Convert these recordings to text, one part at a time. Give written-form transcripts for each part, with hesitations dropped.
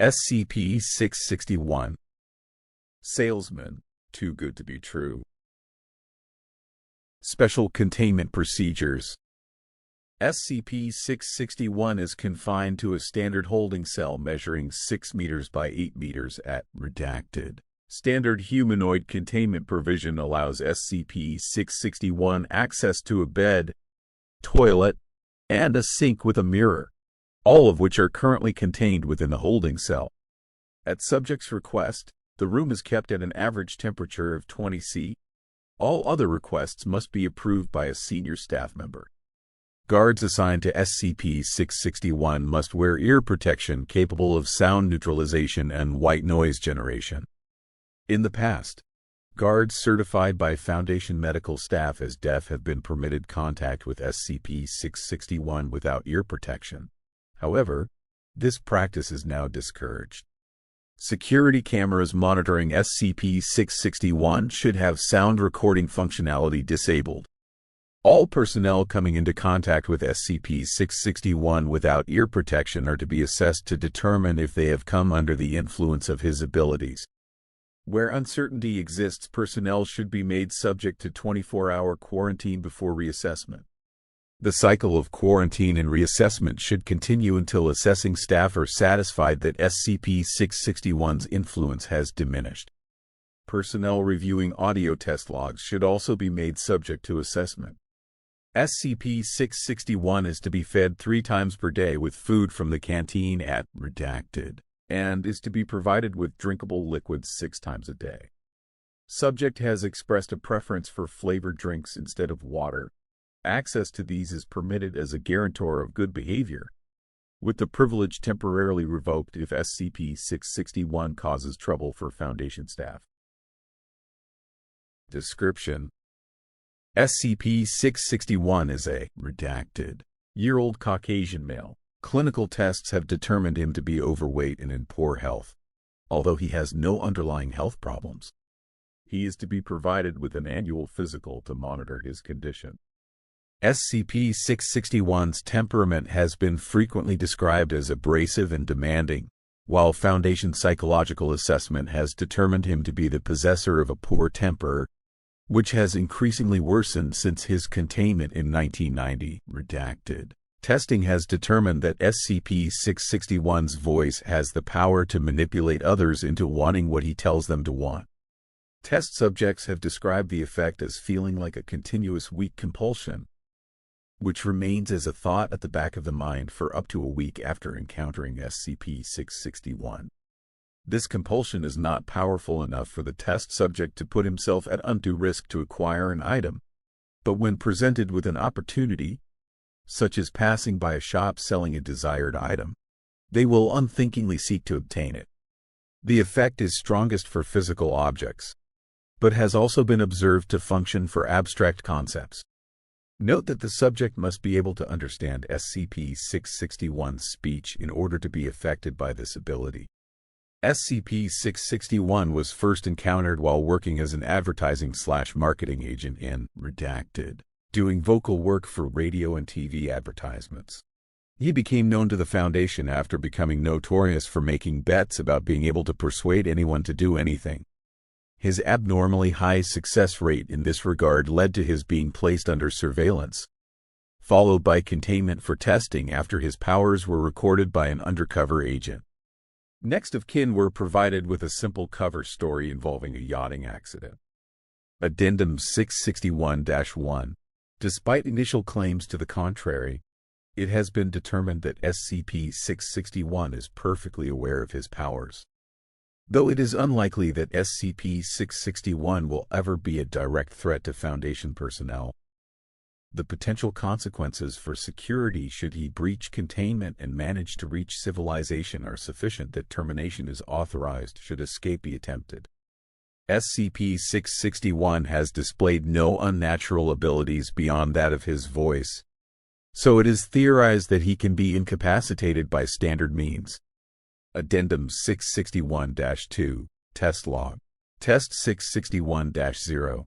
SCP-661. Salesman, too good to be true. Special Containment Procedures. SCP-661 is confined to a standard holding cell measuring 6 meters by 8 meters at Redacted. Standard humanoid containment provision allows SCP-661 access to a bed, toilet, and a sink with a mirror, all of which are currently contained within the holding cell. At subject's request, the room is kept at an average temperature of 20 C. All other requests must be approved by a senior staff member. Guards assigned to SCP-661 must wear ear protection capable of sound neutralization and white noise generation. In the past, guards certified by Foundation medical staff as deaf have been permitted contact with SCP-661 without ear protection. However, this practice is now discouraged. Security cameras monitoring SCP-661 should have sound recording functionality disabled. All personnel coming into contact with SCP-661 without ear protection are to be assessed to determine if they have come under the influence of his abilities. Where uncertainty exists, personnel should be made subject to 24-hour quarantine before reassessment. The cycle of quarantine and reassessment should continue until assessing staff are satisfied that SCP-661's influence has diminished. Personnel reviewing audio test logs should also be made subject to assessment. SCP-661 is to be fed 3 times per day with food from the canteen at Redacted, and is to be provided with drinkable liquids 6 times a day. Subject has expressed a preference for flavored drinks instead of water. Access to these is permitted as a guarantor of good behavior, with the privilege temporarily revoked if SCP-661 causes trouble for Foundation staff. Description: SCP-661 is a redacted-year-old Caucasian male. Clinical tests have determined him to be overweight and in poor health, although he has no underlying health problems. He is to be provided with an annual physical to monitor his condition. SCP-661's temperament has been frequently described as abrasive and demanding, while Foundation psychological assessment has determined him to be the possessor of a poor temper, which has increasingly worsened since his containment in 1990. Redacted. Testing has determined that SCP-661's voice has the power to manipulate others into wanting what he tells them to want. Test subjects have described the effect as feeling like a continuous weak compulsion, which remains as a thought at the back of the mind for up to a week after encountering SCP-661. This compulsion is not powerful enough for the test subject to put himself at undue risk to acquire an item, but when presented with an opportunity, such as passing by a shop selling a desired item, they will unthinkingly seek to obtain it. The effect is strongest for physical objects, but has also been observed to function for abstract concepts. Note that the subject must be able to understand SCP-661's speech in order to be affected by this ability. SCP-661 was first encountered while working as an advertising/marketing agent in Redacted, doing vocal work for radio and TV advertisements. He became known to the Foundation after becoming notorious for making bets about being able to persuade anyone to do anything. His abnormally high success rate in this regard led to his being placed under surveillance, followed by containment for testing after his powers were recorded by an undercover agent. Next of kin were provided with a simple cover story involving a yachting accident. Addendum 661-1. Despite initial claims to the contrary, it has been determined that SCP-661 is perfectly aware of his powers. Though it is unlikely that SCP-661 will ever be a direct threat to Foundation personnel, the potential consequences for security should he breach containment and manage to reach civilization are sufficient that termination is authorized should escape be attempted. SCP-661 has displayed no unnatural abilities beyond that of his voice, so it is theorized that he can be incapacitated by standard means. Addendum 661-2, Test Log. Test 661-0,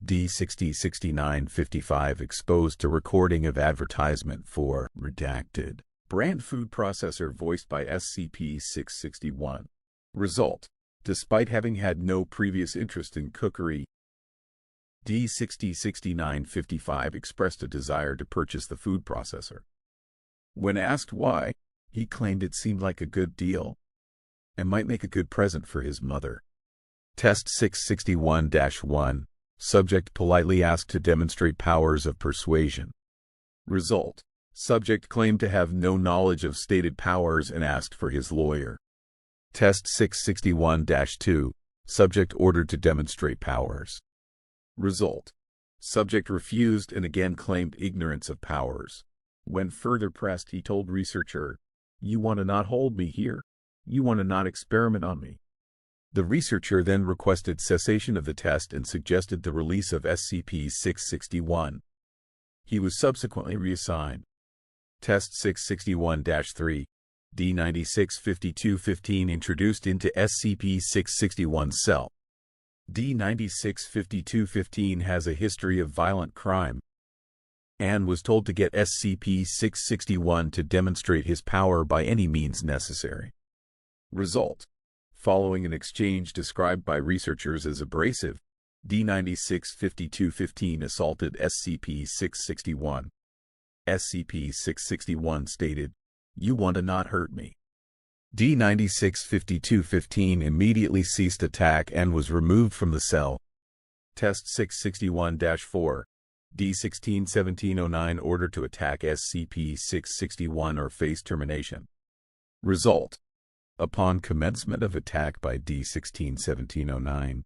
D606955 exposed to recording of advertisement for Redacted. Brand food processor voiced by SCP-661. Result: despite having had no previous interest in cookery, D606955 expressed a desire to purchase the food processor. When asked why, he claimed it seemed like a good deal and might make a good present for his mother. Test 661-1. Subject politely asked to demonstrate powers of persuasion. Result: subject claimed to have no knowledge of stated powers and asked for his lawyer. Test 661-2. Subject ordered to demonstrate powers. Result: subject refused and again claimed ignorance of powers. When further pressed, he told researcher, "You want to not hold me here? You want to not experiment on me?" The researcher then requested cessation of the test and suggested the release of SCP-661. He was subsequently reassigned. Test 661-3. D965215 introduced into SCP-661 cell. D965215 has a history of violent crime and was told to get SCP-661 to demonstrate his power by any means necessary. Result: following an exchange described by researchers as abrasive, D965215 assaulted SCP-661. SCP-661 stated, "You want to not hurt me." D965215 immediately ceased attack and was removed from the cell. Test 661-4. D161709 ordered to attack SCP-661 or face termination. Result: upon commencement of attack by D161709,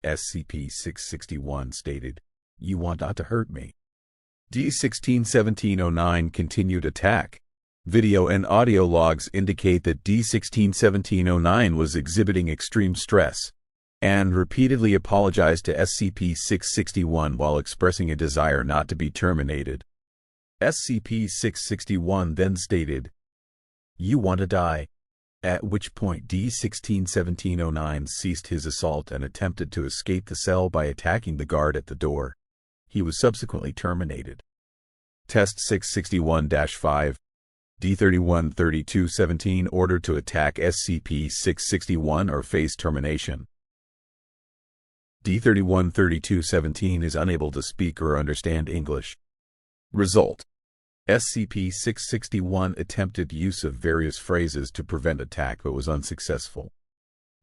SCP-661 stated, "You want not to hurt me." D161709 continued attack. Video and audio logs indicate that D161709 was exhibiting extreme stress and repeatedly apologized to SCP-661 while expressing a desire not to be terminated. SCP-661 then stated, "You want to die," at which point D161709 ceased his assault and attempted to escape the cell by attacking the guard at the door. He was subsequently terminated. Test 661-5. D313217 ordered to attack SCP-661 or face termination. D313217 is unable to speak or understand English. Result: SCP-661 attempted use of various phrases to prevent attack but was unsuccessful.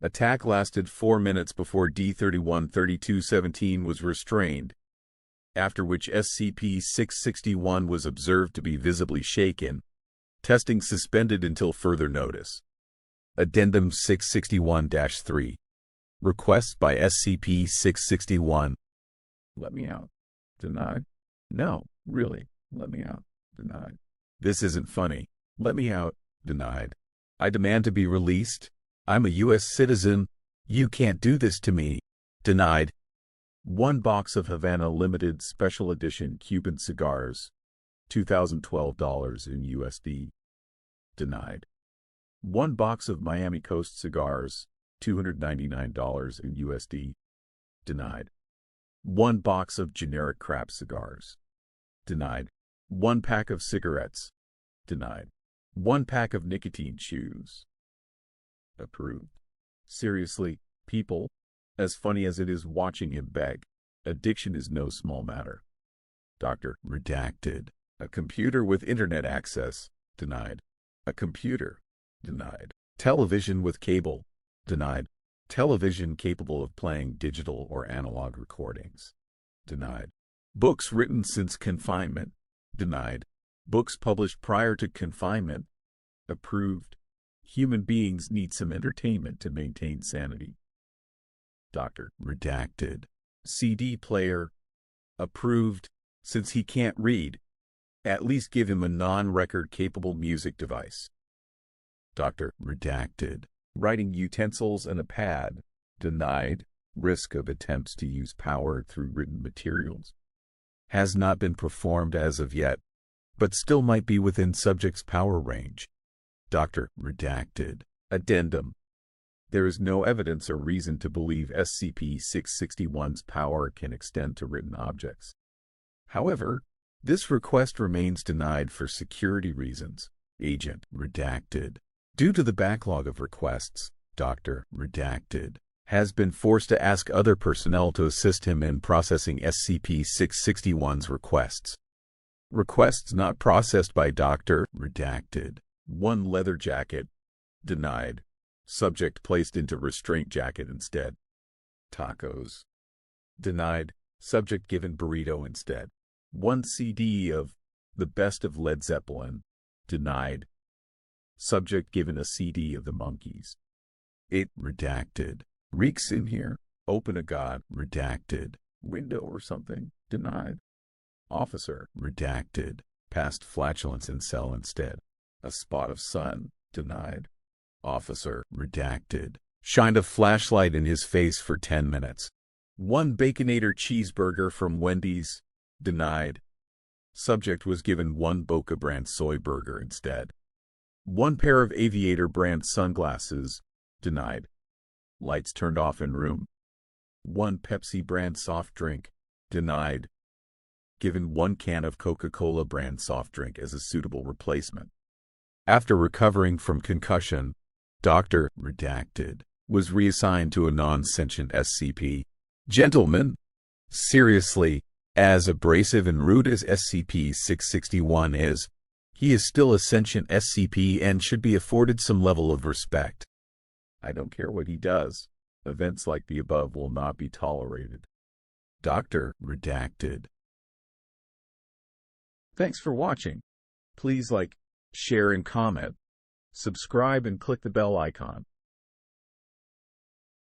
Attack lasted 4 minutes before D313217 was restrained, after which SCP-661 was observed to be visibly shaken. Testing suspended until further notice. Addendum 661-3. Requests by SCP-661. Let me out. Denied. No, really. Let me out. Denied. This isn't funny. Let me out. Denied. I demand to be released. I'm a U.S. citizen. You can't do this to me. Denied. 1 box of Havana Limited Special Edition Cuban cigars, $2,012 in USD. Denied. 1 box of Miami Coast cigars, $299 in USD. Denied. 1 box of generic crap cigars. Denied. 1 pack of cigarettes. Denied. 1 pack of nicotine chews. Approved. Seriously, people, as funny as it is watching him beg, addiction is no small matter. Dr. Redacted. A computer with internet access. Denied. A computer. Denied. Television with cable. Denied. Television capable of playing digital or analog recordings. Denied. Books written since confinement. Denied. Books published prior to confinement. Approved. Human beings need some entertainment to maintain sanity. Dr. Redacted. CD player. Approved. Since he can't read, at least give him a non-record capable music device. Dr. Redacted. Writing utensils and a pad. Denied. Risk of attempts to use power through written materials has not been performed as of yet, but still might be within subject's power range. Dr. Redacted. Addendum. There is no evidence or reason to believe SCP-661's power can extend to written objects. However, This request remains denied for security reasons. Agent Redacted. Due to the backlog of requests, Dr. Redacted has been forced to ask other personnel to assist him in processing SCP-661's requests. Requests not processed by Dr. Redacted. 1 leather jacket. Denied. Subject placed into restraint jacket instead. Tacos. Denied. Subject given burrito instead. 1 CD of The Best of Led Zeppelin. Denied. Subject given a CD of the Monkees. 8 redacted. Reeks in here. Open a god. Redacted. Window or something. Denied. Officer. Redacted. Passed flatulence in cell instead. A spot of sun. Denied. Officer. Redacted. Shined a flashlight in his face for 10 minutes. 1 Baconator cheeseburger from Wendy's. Denied. Subject was given 1 Boca brand soy burger instead. 1 pair of Aviator brand sunglasses. Denied. Lights turned off in room. 1 Pepsi brand soft drink. Denied. Given 1 can of Coca-Cola brand soft drink as a suitable replacement. After recovering from concussion, Dr. Redacted was reassigned to a non-sentient SCP. Gentlemen, seriously, as abrasive and rude as SCP-661 is, he is still a sentient SCP and should be afforded some level of respect. I don't care what he does. Events like the above will not be tolerated. Dr. Redacted. Thanks for watching. Please like, share, and comment. Subscribe and click the bell icon.